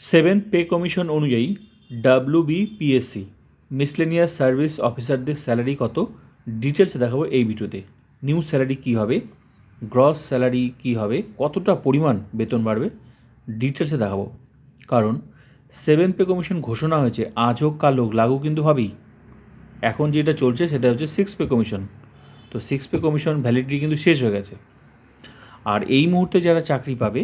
Seventh pay commission অনুযায়ী WBPSC miscellaneous service অফিসারদের salary কত ডিটেলসে দেখাবো এই ভিডিওতে। নিউ স্যালারি কী হবে, গ্রস স্যালারি কী হবে, কতটা পরিমাণ বেতন বাড়বে ডিটেলসে দেখাবো। কারণ সেভেন্থ পে কমিশন ঘোষণা হয়েছে, আজ হোক কাল হোক লাগু কিন্তু হবেই। এখন যেটা চলছে সেটা হচ্ছে সিক্স পে কমিশন। তো সিক্স পে কমিশন ভ্যালিডিটি কিন্তু শেষ হয়ে গেছে। আর এই মুহূর্তে যারা চাকরি পাবে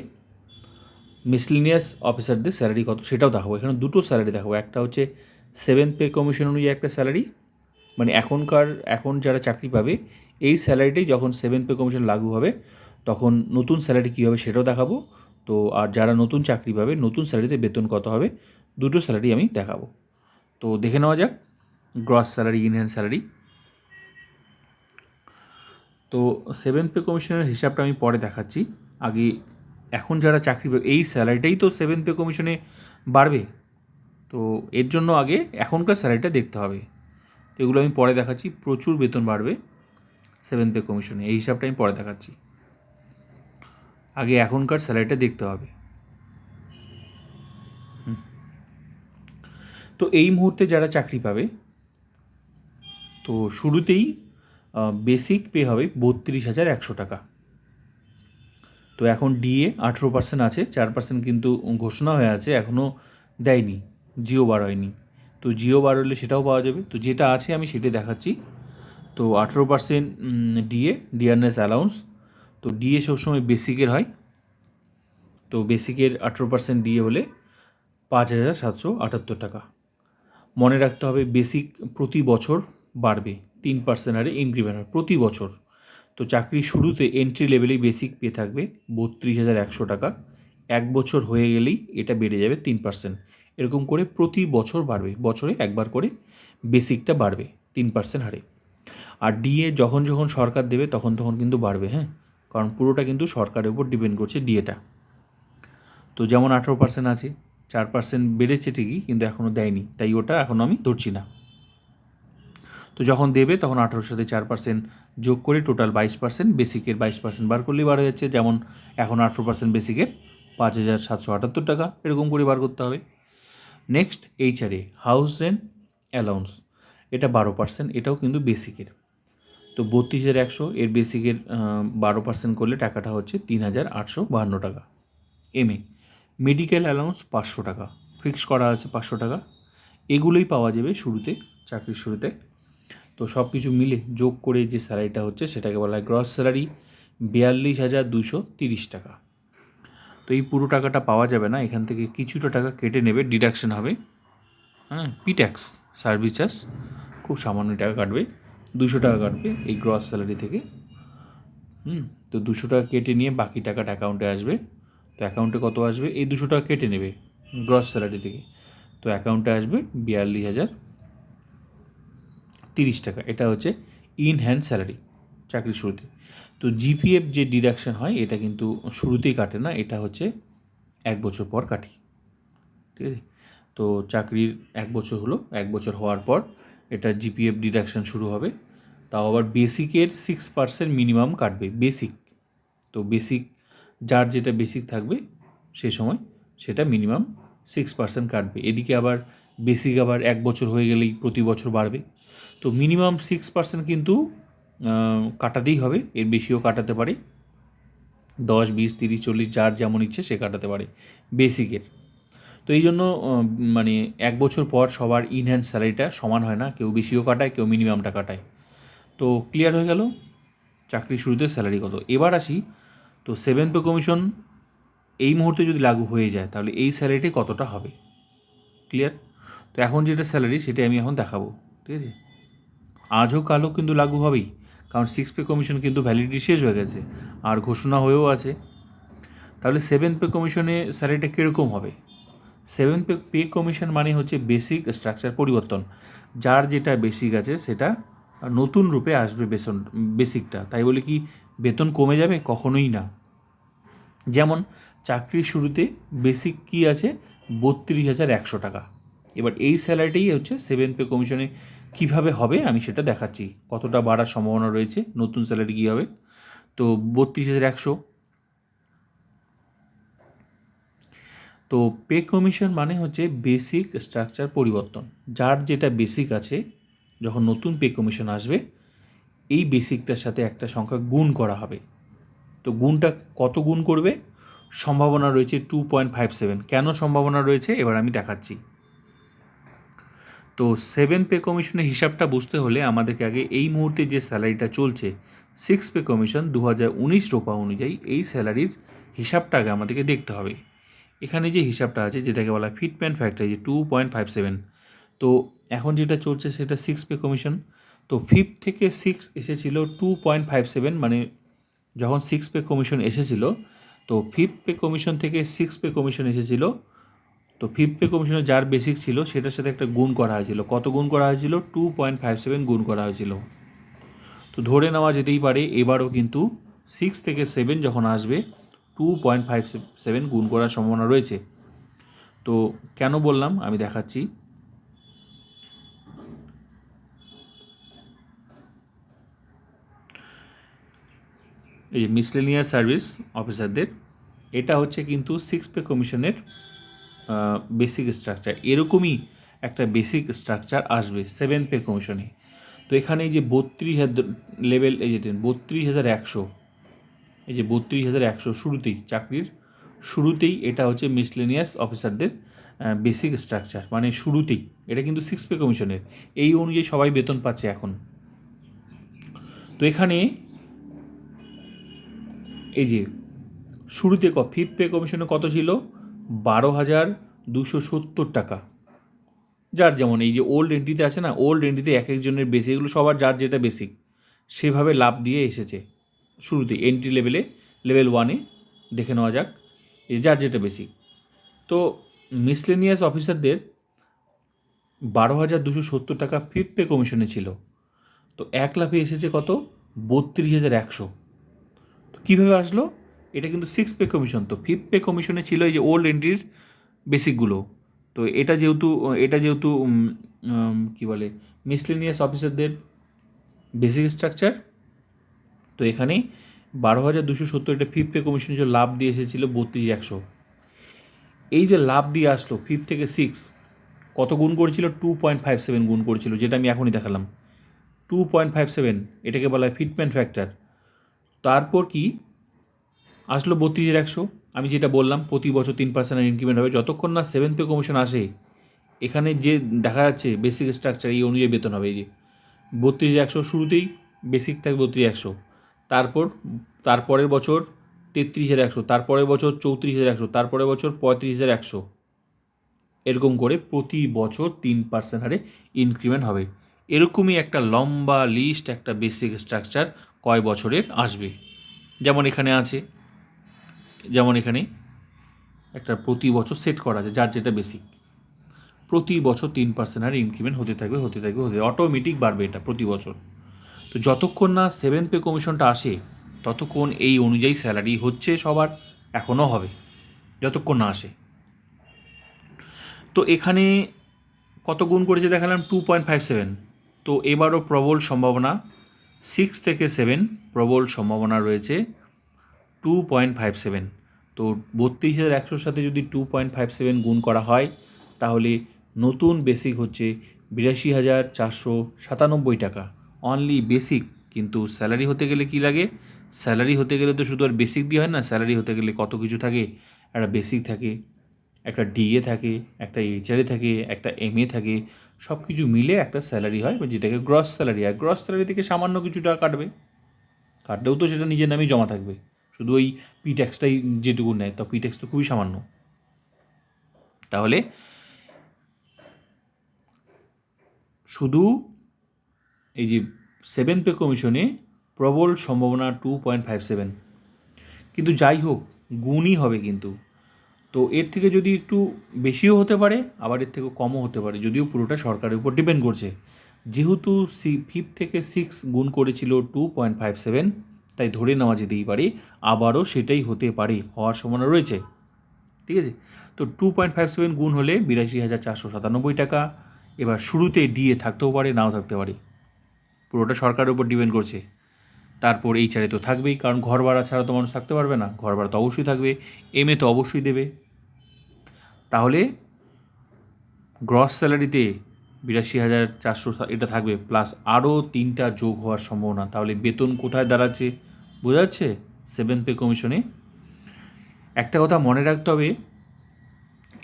মিসলিনিয়াস অফিসারদের স্যালারি কত সেটাও দেখাবো। এখানে দুটো স্যালারি দেখাবো, একটা হচ্ছে সেভেন্থ পে কমিশন অনুযায়ী একটা স্যালারি, মানে এখন যারা চাকরি পাবে এই স্যালারিটাই যখন সেভেন্থ পে কমিশন লাগু হবে তখন নতুন স্যালারি কী হবে সেটাও দেখাবো। তো আর যারা নতুন চাকরি পাবে নতুন স্যালারিতে বেতন কত হবে, দুটো স্যালারি আমি দেখাবো। তো দেখে নেওয়া যাক গ্রস স্যালারি, ইনহ্যান্ড স্যালারি। তো সেভেন্থ পে কমিশনের হিসাবটা আমি পরে দেখাচ্ছি। আগে এখন যারা চাকরি পাবে এই স্যালারিটাই তো সেভেন্থ পে কমিশনে বাড়বে, তো এর জন্য আগে এখনকার স্যালারিটা দেখতে হবে। তো এগুলো আমি পরে দেখাচ্ছি। প্রচুর বেতন বাড়বে সেভেন্থ পে কমিশনে, এই হিসাবটা আমি পরে দেখাচ্ছি। আগে এখনকার স্যালারিটা দেখতে হবে। তো এই মুহূর্তে যারা চাকরি পাবে তো শুরুতেই বেসিক পে হবে 32,100 টাকা। তো এখন ডিএ 18% আছে, 4% কিন্তু ঘোষণা হয়ে আছে, এখনও দেয়নি, জিও বার হয়নি। তো জিও বার হলে সেটাও পাওয়া যাবে। তো যেটা আছে আমি সেটাই দেখাচ্ছি। তো 18% ডিএ, ডিয়ারনেস অ্যালাউন্স। তো ডিএ সবসময় বেসিকের হয়, তো বেসিকের 18% ডিএ হলে 5,778 টাকা। মনে রাখতে হবে বেসিক প্রতি বছর বাড়বে, 3% হারে ইনক্রিমেন্ট হয় প্রতি বছর। তো চাকরির শুরুতে এন্ট্রি লেভেলেই বেসিক পে থাকবে 32,100 টাকা। 1 বছর হয়ে গেলেই এটা বেড়ে যাবে 3%। এরকম করে প্রতি বছর বাড়বে, বছরে একবার করে বেসিকটা বাড়বে 3% হারে। আর ডিএ যখন যখন সরকার দেবে তখন তখন কিন্তু বাড়বে, হ্যাঁ, কারণ পুরোটা কিন্তু সরকারের উপর ডিপেন্ড করছে ডিএটা। তো যেমন 18% আছে, 4% বেড়েছে ঠিকই কিন্তু এখনও দেয়নি, তাই ওটা এখন আমি ধরছি না। তো যখন দেবে তখন 18 সাথে 4% যোগ করে টোটাল 22%, বেসিকের 22% বার করলেই বার হয়ে যাচ্ছে। যেমন এখন 18% বেসিকের 5,778 টাকা, এরকম করে বার করতে হবে। Next HRA, house rent allowance, এটা 12%, এটাও কিন্তু বেসিকের। তো 32,100 এর বেসিকের 12% করলে টাকাটা হচ্ছে 3,852 টাকা। এমএ মেডিকেল অ্যালাউন্স 500 টাকা, ফিক্স করা আছে 500 টাকা। এগুলোই পাওয়া যাবে শুরুতে, চাকরির শুরুতে। তো সব কিছু মিলে যোগ করে যে স্যালারিটা হচ্ছে সেটাকে বলা হয় গ্রস স্যালারি, 42,230 টাকা। তো এই পুরো টাকাটা পাওয়া যাবে না, এখান থেকে কিছুটা টাকা কেটে নেবে, ডিডাকশন হবে, হ্যাঁ, পি ট্যাক্স, সার্ভিস চার্জ, খুব সামান্য টাকা কাটবে, 200 টাকা কাটবে এই গ্রস স্যালারি থেকে। তো 200 টাকা কেটে নিয়ে বাকি টাকাটা অ্যাকাউন্টে আসবে। তো অ্যাকাউন্টে কত আসবে, এই 200 টাকা কেটে নেবে গ্রস স্যালারি থেকে, তো অ্যাকাউন্টে আসবে 42,030 টাকা। এটা হচ্ছে ইন হ্যান্ড স্যালারি চাকরির শুরুতে। তো জিপিএফ যে ডিডাকশন হয় এটা কিন্তু শুরুতেই কাটে না, এটা হচ্ছে 1 বছর পর কাটি, ঠিক আছে। তো চাকরির 1 বছর হলো, 1 বছর হওয়ার পর এটা জিপিএফ ডিডাকশন শুরু হবে। তাও আবার বেসিকের 6% মিনিমাম কাটবে, বেসিক। তো বেসিক যার যেটা বেসিক থাকবে সে সময় সেটা মিনিমাম 6% কাটবে। এদিকে আবার বেসিক আবার 1 বছর হয়ে গেলেই প্রতি বছর বাড়বে। তো মিনিমাম 6% কিন্তু কাটাতেই হবে, এর বেশিও কাটাতে পারে, 10, 20, 30, 40 যার যেমন ইচ্ছে সে কাটাতে পারে বেসিকের। তো এই জন্য মানে 1 বছর পর সবার ইন হ্যান্ড স্যালারিটা সমান হয় না, কেউ বেশিও কাটায় কেউ মিনিমামটা কাটায়। তো ক্লিয়ার হয়ে গেল চাকরির শুরুতে স্যালারি কত। এবার আসি, তো সেভেন্থ পে কমিশন এই মুহূর্তে যদি লাগু হয়ে যায় তাহলে এই স্যালারিটি কতটা হবে, ক্লিয়ার। তো এখন যেটা স্যালারি সেটা আমি এখন দেখাবো, ঠিক আছে। আজ হোক কাল হোক কিন্তু লাগু হবেই, কারণ সিক্স পে কমিশন কিন্তু ভ্যালিডিটি শেষ হয়ে গেছে আর ঘোষণা হয়েও আছে। তাহলে সেভেন্থ পে কমিশনে স্যালারিটা কীরকম হবে। সেভেন্থ পে কমিশন মানে হচ্ছে বেসিক স্ট্রাকচার পরিবর্তন, যার যেটা বেসিক আছে সেটা নতুন রূপে আসবে বেসিকটা। তাই বলে কি বেতন কমে যাবে, কখনোই না। যেমন চাকরির শুরুতে বেসিক কি আছে 32,100 টাকা। এবার এই স্যালারিটাই হচ্ছে সেভেন্থ পে কমিশনে কীভাবে হবে আমি সেটা দেখাচ্ছি, কতটা বাড়ার সম্ভাবনা রয়েছে, নতুন স্যালারি কী হবে। তো 32,100, তো পে কমিশন মানে হচ্ছে বেসিক স্ট্রাকচার পরিবর্তন, যার যেটা বেসিক আছে যখন নতুন পে কমিশন আসবে এই বেসিকটার সাথে একটা সংখ্যা গুণ করা হবে। তো গুণটা কত গুণ করবে? সম্ভাবনা রয়েছে 2.57। কেন সম্ভাবনা রয়েছে এবার আমি দেখাচ্ছি। তো 7 পে কমিশনের হিসাবটা বুঝতে হলে আমাদেরকে আগে এই মুহূর্তে যে স্যালারিটা চলছে 6 পে কমিশন 2019 রোপা অনুযায়ী এই স্যালারির হিসাবটা আগে আমাদেরকে দেখতে হবে। এখানে যে হিসাবটা আছে যেটাকে বলা হয় ফিটমেন্ট ফ্যাক্টর, যে 2.57। তো এখন যেটা চলছে সেটা 6 পে কমিশন। তো 5 থেকে 6 এসেছিল 2.57, মানে যখন 6 পে কমিশন এসেছিল তো 5 পে কমিশন থেকে 6 পে কমিশন এসেছিল। তো 5 পে কমিশনে যার বেসিক ছিল সেটার সাথে একটা গুণ করা হয়েছিল। কত গুণ করা হয়েছিল? 2.57 গুণ করা হয়েছিল। তো ধরে নেওয়া যেতেই পারে এবারও কিন্তু 6 থেকে 7 যখন আসবে 2.57 গুণ করার সম্ভাবনা রয়েছে। তো কেন বললাম আমি দেখাচ্ছি। এই যে মিসলেনিয়াস সার্ভিস অফিসারদের, এটা হচ্ছে কিন্তু 6 পে কমিশনের বেসিক স্ট্রাকচার। এরকমই একটা বেসিক স্ট্রাকচার আসবে 7 পে কমিশনে। তো এখানে এই যে 32,000 লেভেল, এই যে 32,100, এই যে 32,100 শুরুতেই চাকরির শুরুতেই এটা হচ্ছে মিসলেনিয়াস অফিসারদের বেসিক স্ট্রাকচার, মানে শুরুতেই এটা কিন্তু 6 পে কমিশনের। এই অনুযায়ী সবাই বেতন পাচ্ছে এখন। তো এখানে এই যে শুরুতে 5 পে কমিশনে কত ছিল? 12,270 টাকা। যার যেমন এই যে ওল্ড এন্ট্রিতে আছে না, ওল্ড এন্ট্রিতে এক একজনের বেসিক, এগুলো সবার যার যেটা বেসিক সেভাবে লাভ দিয়ে এসেছে শুরুতে এন্ট্রি লেভেলে। লেভেল 1-এ দেখে নেওয়া যাক এই যার যেটা বেসিক। তো মিসলেনিয়াস অফিসারদের 12,270 টাকা 5 পে কমিশনে ছিল। তো 1 লাফে এসেছে কত? 32,100। তো কীভাবে আসলো? এটা কিন্তু 6 পে কমিশন। তো 5 পে কমিশনে ছিল এই যে ওল্ড এন্ট্রির বেসিকগুলো। তো এটা যেহেতু কী বলে মিসলেনিয়াস অফিসারদের বেসিক স্ট্রাকচার, তো এখানে 12,270 এটা 5 পে কমিশনের যে লাভ দিয়ে এসেছিলো 32,100। এই যে লাভ দিয়ে আসলো 5 থেকে 6 কত গুণ করেছিল? 2.57 গুণ করেছিল, যেটা আমি এখনই দেখালাম 2.57। এটাকে বলা হয় ফিটমেন্ট ফ্যাক্টর। তারপর কি আসলো 32,100। আমি যেটা বললাম প্রতি বছর 3% ইনক্রিমেন্ট হবে যতক্ষণ না 7 পে কমিশন আসে। এখানে যে দেখা যাচ্ছে বেসিক স্ট্রাকচার এই অনুযায়ী বেতন হবে। এই যে 32,100 শুরুতেই বেসিক থাকবে 32,100, তারপরের বছর 33,100, তারপরের বছর 34,100, তারপরের বছর 35,100, এরকম করে প্রতি বছর 3% হারে ইনক্রিমেন্ট হবে। এরকমই একটা লম্বা লিস্ট, একটা বেসিক স্ট্রাকচার কয় বছরের আসবে। যেমন এখানে আছে, যেমন এখানে একটা প্রতি বছর সেট করা আছে যার যেটা বেসিক, প্রতি বছর 3% হারে ইনক্রিমেন্ট হতে থাকবে, অটোমেটিক বাড়বে এটা প্রতি বছর। তো যতক্ষণ না 7 পে কমিশনটা আসে ততক্ষণ এই অনুযায়ী স্যালারি হচ্ছে সবার, এখনও হবে যতক্ষণ না আসে। তো এখানে কত গুণ করেছে দেখালাম? 2.57। তো এবারও প্রবল সম্ভাবনা 6 থেকে 7 প্রবল সম্ভাবনা রয়েছে 2.57। তো 32,100 সাথে যদি 2.57 গুণ করা হয় তাহলে নতুন বেসিক হচ্ছে 82,497 টাকা, অনলি বেসিক। কিন্তু স্যালারি হতে গেলে কি লাগে? স্যালারি হতে গেলে তো শুধু আর বেসিক দিয়ে হয় না, স্যালারি হতে গেলে কত কিছু থাকে। একটা বেসিক থাকে, একটা ডিএ থাকে, একটা এইচআরএ থাকে, একটা এমএ থাকে, সব কিছু মিলে একটা স্যালারি হয়, যেটাকে গ্রস স্যালারি। আর গ্রস স্যালারি থেকে সামান্য কিছু টাকা কাটলেও তো সেটা নিজের নামেই জমা থাকবে, শুধু ওই পি ট্যাক্সটাই যেটুকু নেয়, তা পি ট্যাক্স তো খুবই সামান্য। তাহলে শুধু এই যে 7 পে কমিশনে প্রবল সম্ভাবনা 2.57, কিন্তু যাই হোক গুণই হবে কিন্তু। তো এর থেকে যদি একটু বেশিও হতে পারে, আবার এর থেকে কমও হতে পারে, যদিও পুরোটা সরকারের উপর ডিপেন্ড করছে। যেহেতু 5 থেকে 6 গুণ করেছিল 2.57, তাই ধরে নেওয়া যেতেই পারে আবারও সেটাই হতে পারে, হওয়ার সম্ভাবনা রয়েছে। ঠিক আছে? তো 2.57 গুণ হলে 82,497 টাকা। এবার শুরুতে ডিএ থাকতেও পারে, নাও থাকতে পারে, পুরোটা সরকারের উপর ডিপেন্ড করছে। তারপর এইচআরএ তো থাকবেই, কারণ ঘর ভাড়া ছাড়া তো মানুষ থাকতে পারবে না, ঘর ভাড়া তো অবশ্যই থাকবে। এমএ তো অবশ্যই দেবে। তাহলে গ্রস স্যালারিতে 82,400 এটা থাকবে, প্লাস আরও 3টা যোগ হওয়ার সম্ভাবনা। তাহলে বেতন কোথায় দাঁড়াচ্ছে বোঝা যাচ্ছে? 7th পে কমিশনে। একটা কথা মনে রাখতে হবে,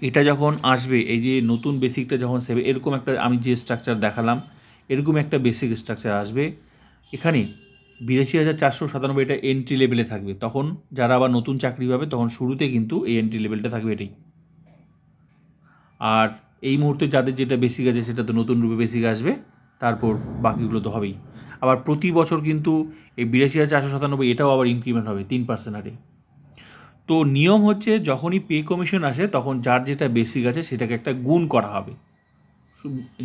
এটা যখন আসবে, এই যে নতুন বেসিকটা যখন সেবে, এরকম একটা আমি যে স্ট্রাকচার দেখালাম, এরকম একটা বেসিক স্ট্রাকচার আসবে। এখানে 82,497 এটা এন্ট্রি লেভেলে থাকবে। তখন যারা আবার নতুন চাকরি পাবে, তখন শুরুতে কিন্তু এই এন্ট্রি লেভেলটা থাকবে এটাই। আর এই মুহূর্তে যাদের যেটা বেসিক আছে সেটা তো নতুন রূপে বেসিক আসবে, তারপর বাকিগুলো তো হবেই। আবার প্রতি বছর কিন্তু এই 82,497 এটাও আবার ইনক্রিমেন্ট হবে 3% হারে। তো নিয়ম হচ্ছে, যখনই পে কমিশন আসে তখন যার যেটা বেসিক আছে সেটাকে একটা গুণ করা হবে,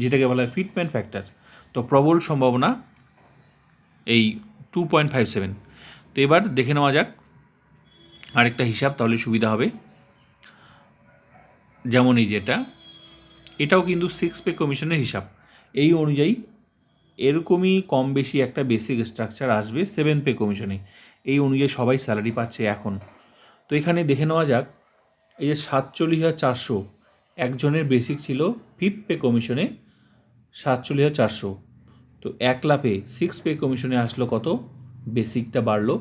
যেটাকে বলা হয় ফিটমেন্ট ফ্যাক্টর। তো প্রবল সম্ভাবনা এই 2.57। তো এবার দেখে নেওয়া যাক আরেকটা হিসাব, তাহলে সুবিধা হবে। যেমন এই যেটা, এটাও কিন্তু 6 পে কমিশনের হিসাব। এই অনুযায়ী এরকমই কম বেশি একটা বেসিক স্ট্রাকচার আসবে 7 পে কমিশনে। এই অনুযায়ী সবাই স্যালারি পাচ্ছে এখন। তো এখানে দেখে নেওয়া যাক, এই যে 47,400 একজনের বেসিক ছিল 5th পে কমিশনে 47,400। তো 1,00,000-এ 6 পে কমিশনে আসলো কত? বেসিকটা বাড়লো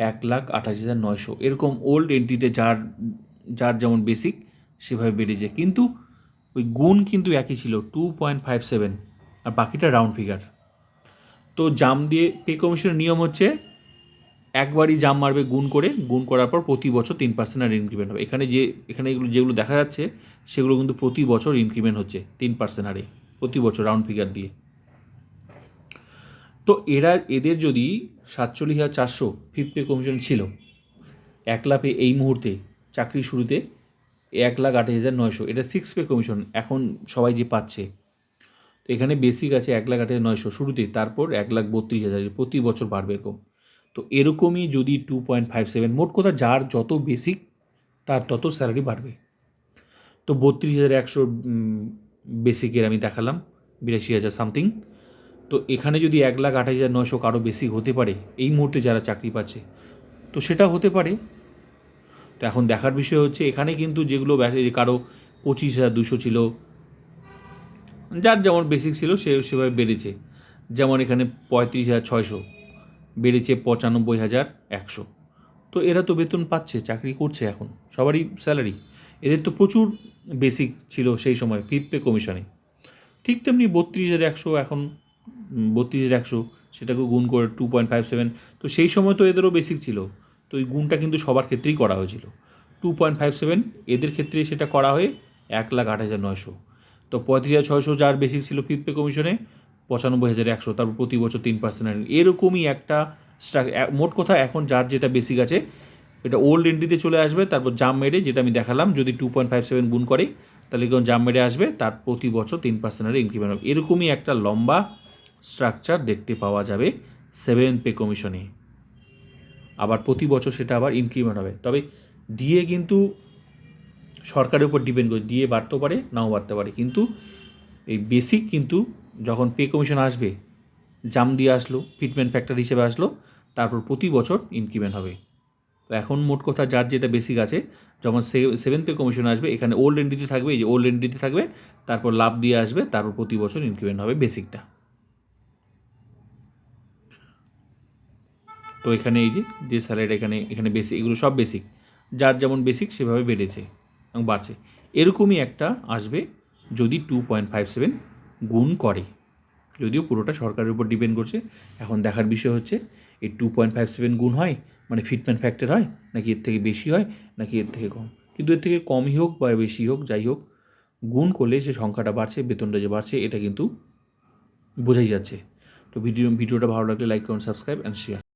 1,28,900। এরকম ওল্ড এন্ট্রিতে যার যার যেমন বেসিক সেভাবে বেড়েছে, কিন্তু ওই গুণ কিন্তু একই ছিল 2.57, আর বাকিটা রাউন্ড ফিগার। তো জাম দিয়ে পে কমিশনের নিয়ম হচ্ছে, একবারই জাম মারবে গুণ করে, গুণ করার পর প্রতি বছর 3% আর ইনক্রিমেন্ট হবে। এখানে এগুলো যেগুলো দেখা যাচ্ছে সেগুলো কিন্তু প্রতি বছর ইনক্রিমেন্ট হচ্ছে 3% হারে, প্রতি বছর রাউন্ড ফিগার দিয়ে। তো এদের যদি 47,400 5th পে কমিশন ছিল, 1,00,000 এই মুহূর্তে চাকরির শুরুতে 1,28,900, এটা 6 পে কমিশন এখন সবাই যে পাচ্ছে। তো এখানে বেসিক আছে 1,28,900 শুরুতে, তারপর 1,32,000 প্রতি বছর বাড়বে এরকম। তো এরকমই যদি 2.57, মোট কথা যার যত বেসিক তার তত স্যালারি বাড়বে। তো 32,100 বেসিকের আমি দেখালাম, 82,000 সামথিং। তো এখানে যদি 1,28,900 কারো বেসিক হতে পারে এই মুহূর্তে যারা চাকরি পাচ্ছে, তো সেটা হতে পারে। তো এখন দেখার বিষয় হচ্ছে, এখানে কিন্তু যেগুলো কারো 25,200 ছিল, যার যেমন বেসিক ছিল সেভাবে বেড়েছে। যেমন এখানে 35,600 বেড়েছে 95,100। তো এরা তো বেতন পাচ্ছে, চাকরি করছে এখন, সবারই স্যালারি। এদের তো প্রচুর বেসিক ছিল সেই সময় 5th পে কমিশনে। ঠিক তেমনি 32,100 এখন, 32,100 সেটাকে গুণ করে 2.57। তো সেই সময় তো এদেরও বেসিক ছিল, তো এই গুণটা কিন্তু সবার ক্ষেত্রেই করা হয়েছিল 2.57। এদের ক্ষেত্রে সেটা করা হয়ে 1,08,900। তো 35,600 যার বেসিক ছিল 5th পে কমিশনে, 95,100, তারপর প্রতি বছর 3%। এরকমই একটা মোট কথা এখন যার যেটা বেসিক আছে এটা ওল্ড এন্ট্রিতে চলে আসবে, তারপর জাম মেরে, যেটা আমি দেখালাম, যদি 2.57 গুণ করে তাহলে কেমন জাম মেরে আসবে, তার প্রতি বছর 3% ইনক্রিমেন্ট হবে। এরকমই একটা লম্বা স্ট্রাকচার দেখতে পাওয়া যাবে 7th পে কমিশনে। আবার প্রতি বছর সেটা আবার ইনক্রিমেন্ট হবে। তবে দিয়ে কিন্তু সরকারের উপর ডিপেন্ড করে, দিয়ে বাড়তেও পারে নাও বাড়তে পারে, কিন্তু এই বেসিক কিন্তু যখন পে কমিশন আসবে, জাম দিয়ে আসলো, ফিটমেন্ট ফ্যাক্টর হিসেবে আসলো, তারপর প্রতি বছর ইনক্রিমেন্ট হবে। তো এখন মোট কথা যার যেটা বেসিক আছে, যখন 7th পে কমিশন আসবে, এখানে ওল্ড এন্ট্রিতে থাকবে, এই যে ওল্ড এন্ট্রিতে থাকবে, তারপর লাভ দিয়ে আসবে, তারপর প্রতি বছর ইনক্রিমেন্ট হবে বেসিকটা। তো এখানে এই যে স্যালারিটা এখানে বেসিক, এগুলো সব বেসিক, যার যেমন বেসিক সেভাবে বেড়েছে এবং বাড়ছে। এরকমই একটা আসবে যদি 2.57 গুণ করে, যদিও পুরোটা সরকারের উপর ডিপেন্ড করছে। এখন দেখার বিষয় হচ্ছে এই 2.57 গুণ হয় মানে ফিটমেন্ট ফ্যাক্টর হয়, নাকি এর থেকে বেশি হয়, নাকি এর থেকে কম। কিন্তু এর থেকে কমই হোক বা বেশি হোক, যাই হোক, গুণ করলে সে সংখ্যাটা বাড়ছে, বেতনটা যে বাড়ছে, এটা কিন্তু বোঝাই যাচ্ছে। তো ভিডিওটা ভালো লাগলে লাইক করুন, সাবস্ক্রাইব অ্যান্ড শেয়ার।